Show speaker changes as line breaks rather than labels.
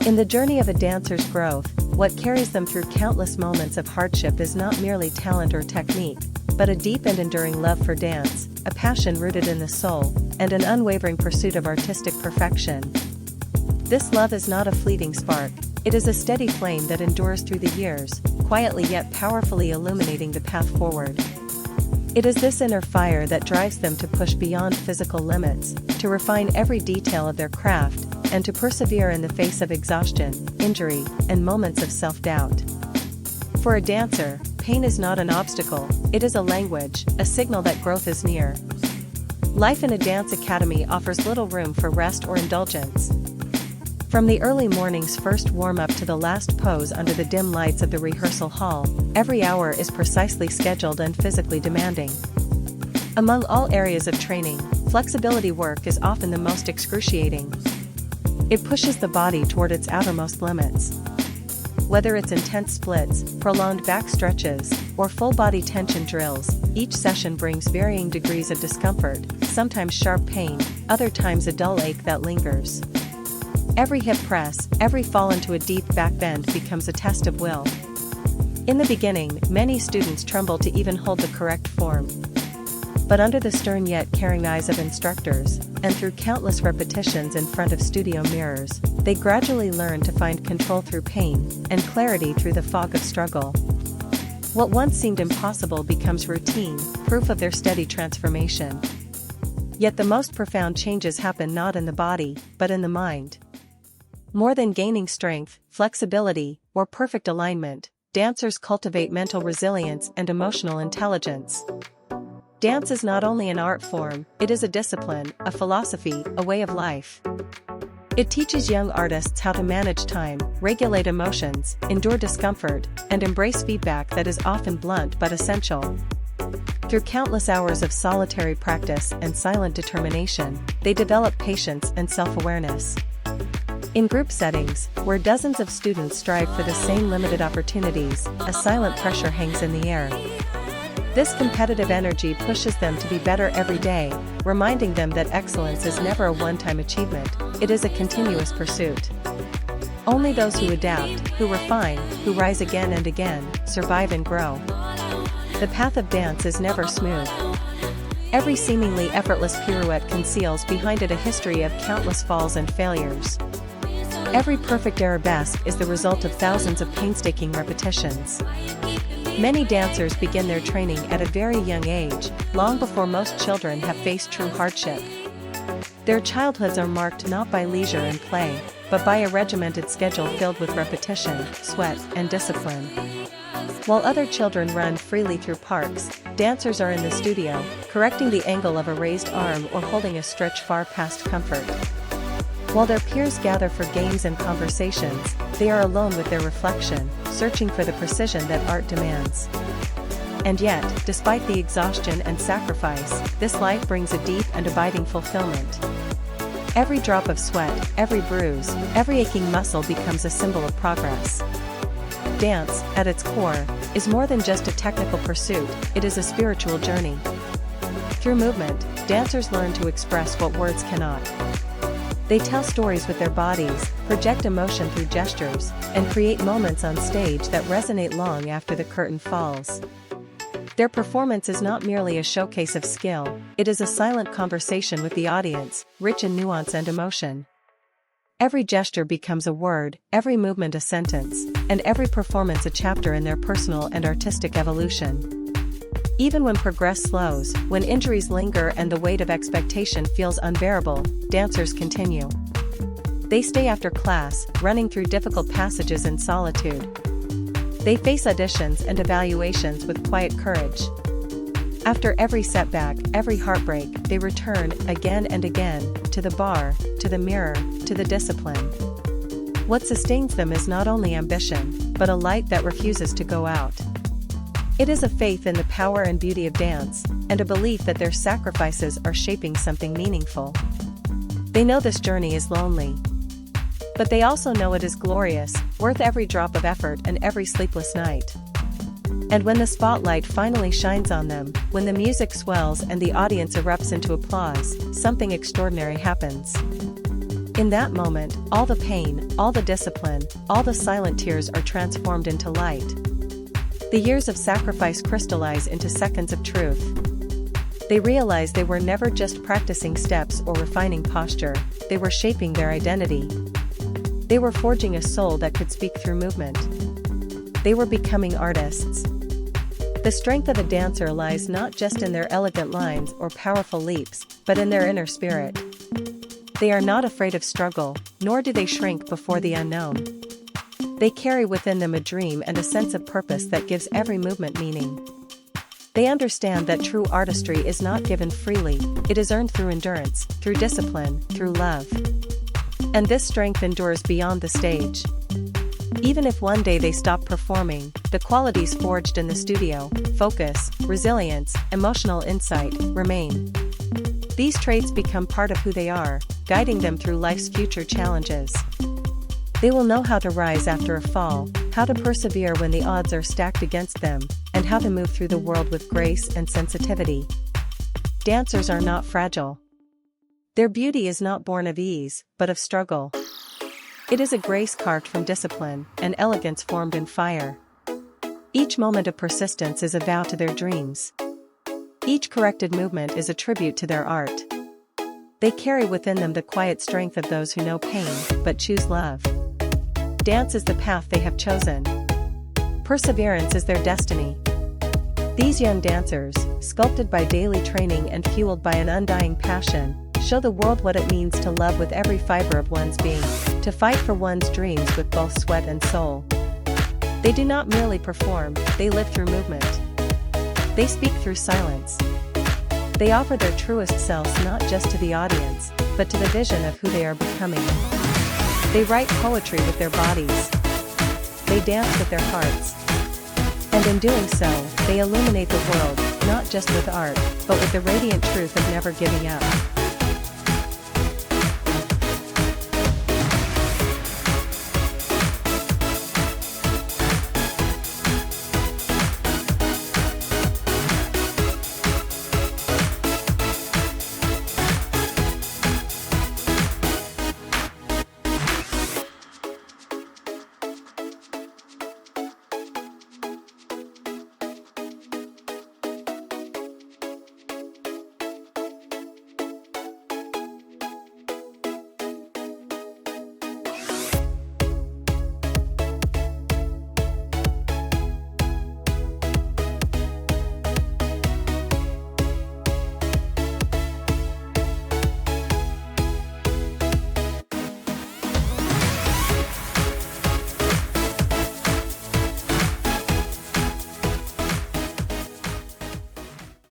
In the journey of a dancer's growth, what carries them through countless moments of hardship is not merely talent or technique, but a deep and enduring love for dance, a passion rooted in the soul, and an unwavering pursuit of artistic perfection. This love is not a fleeting spark, it is a steady flame that endures through the years, quietly yet powerfully illuminating the path forward. It is this inner fire that drives them to push beyond physical limits, to refine every detail of their craft, and to persevere in the face of exhaustion, injury, and moments of self-doubt. For a dancer, pain is not an obstacle, it is a language, a signal that growth is near. Life in a dance academy offers little room for rest or indulgence. From the early morning's first warm-up to the last pose under the dim lights of the rehearsal hall, every hour is precisely scheduled and physically demanding. Among all areas of training, flexibility work is often the most excruciating. It pushes the body toward its outermost limits. Whether it's intense splits, prolonged back stretches, or full-body tension drills, each session brings varying degrees of discomfort, sometimes sharp pain, other times a dull ache that lingers. Every hip press, every fall into a deep back bend becomes a test of will. In the beginning, many students tremble to even hold the correct form. But under the stern yet caring eyes of instructors, and through countless repetitions in front of studio mirrors, they gradually learn to find control through pain, and clarity through the fog of struggle. What once seemed impossible becomes routine, proof of their steady transformation. Yet the most profound changes happen not in the body, but in the mind. More than gaining strength, flexibility, or perfect alignment, dancers cultivate mental resilience and emotional intelligence. Dance is not only an art form, it is a discipline, a philosophy, a way of life. It teaches young artists how to manage time, regulate emotions, endure discomfort, and embrace feedback that is often blunt but essential. Through countless hours of solitary practice and silent determination, they develop patience and self-awareness. In group settings, where dozens of students strive for the same limited opportunities, a silent pressure hangs in the air. This competitive energy pushes them to be better every day, reminding them that excellence is never a one-time achievement, it is a continuous pursuit. Only those who adapt, who refine, who rise again and again, survive and grow. The path of dance is never smooth. Every seemingly effortless pirouette conceals behind it a history of countless falls and failures. Every perfect arabesque is the result of thousands of painstaking repetitions. Many dancers begin their training at a very young age, long before most children have faced true hardship. Their childhoods are marked not by leisure and play, but by a regimented schedule filled with repetition, sweat, and discipline. While other children run freely through parks, dancers are in the studio, correcting the angle of a raised arm or holding a stretch far past comfort. While their peers gather for games and conversations, they are alone with their reflection, searching for the precision that art demands. And yet, despite the exhaustion and sacrifice, this life brings a deep and abiding fulfillment. Every drop of sweat, every bruise, every aching muscle becomes a symbol of progress. Dance, at its core, is more than just a technical pursuit, it is a spiritual journey. Through movement, dancers learn to express what words cannot. They tell stories with their bodies, project emotion through gestures, and create moments on stage that resonate long after the curtain falls. Their performance is not merely a showcase of skill, it is a silent conversation with the audience, rich in nuance and emotion. Every gesture becomes a word, every movement a sentence, and every performance a chapter in their personal and artistic evolution. Even when progress slows, when injuries linger and the weight of expectation feels unbearable, dancers continue. They stay after class, running through difficult passages in solitude. They face auditions and evaluations with quiet courage. After every setback, every heartbreak, they return, again and again, to the bar, to the mirror, to the discipline. What sustains them is not only ambition, but a light that refuses to go out. It is a faith in the power and beauty of dance, and a belief that their sacrifices are shaping something meaningful. They know this journey is lonely. But they also know it is glorious, worth every drop of effort and every sleepless night. And when the spotlight finally shines on them, when the music swells and the audience erupts into applause, something extraordinary happens. In that moment, all the pain, all the discipline, all the silent tears are transformed into light. The years of sacrifice crystallize into seconds of truth. They realize they were never just practicing steps or refining posture, they were shaping their identity. They were forging a soul that could speak through movement. They were becoming artists. The strength of a dancer lies not just in their elegant lines or powerful leaps, but in their inner spirit. They are not afraid of struggle, nor do they shrink before the unknown. They carry within them a dream and a sense of purpose that gives every movement meaning. They understand that true artistry is not given freely, it is earned through endurance, through discipline, through love. And this strength endures beyond the stage. Even if one day they stop performing, the qualities forged in the studio, focus, resilience, emotional insight, remain. These traits become part of who they are, guiding them through life's future challenges. They will know how to rise after a fall, how to persevere when the odds are stacked against them, and how to move through the world with grace and sensitivity. Dancers are not fragile. Their beauty is not born of ease, but of struggle. It is a grace carved from discipline, and elegance formed in fire. Each moment of persistence is a vow to their dreams. Each corrected movement is a tribute to their art. They carry within them the quiet strength of those who know pain, but choose love. Dance is the path they have chosen. Perseverance is their destiny. These young dancers, sculpted by daily training and fueled by an undying passion, show the world what it means to love with every fiber of one's being, to fight for one's dreams with both sweat and soul. They do not merely perform, they live through movement. They speak through silence. They offer their truest selves not just to the audience, but to the vision of who they are becoming. They write poetry with their bodies. They dance with their hearts. And in doing so, they illuminate the world, not just with art, but with the radiant truth of never giving up.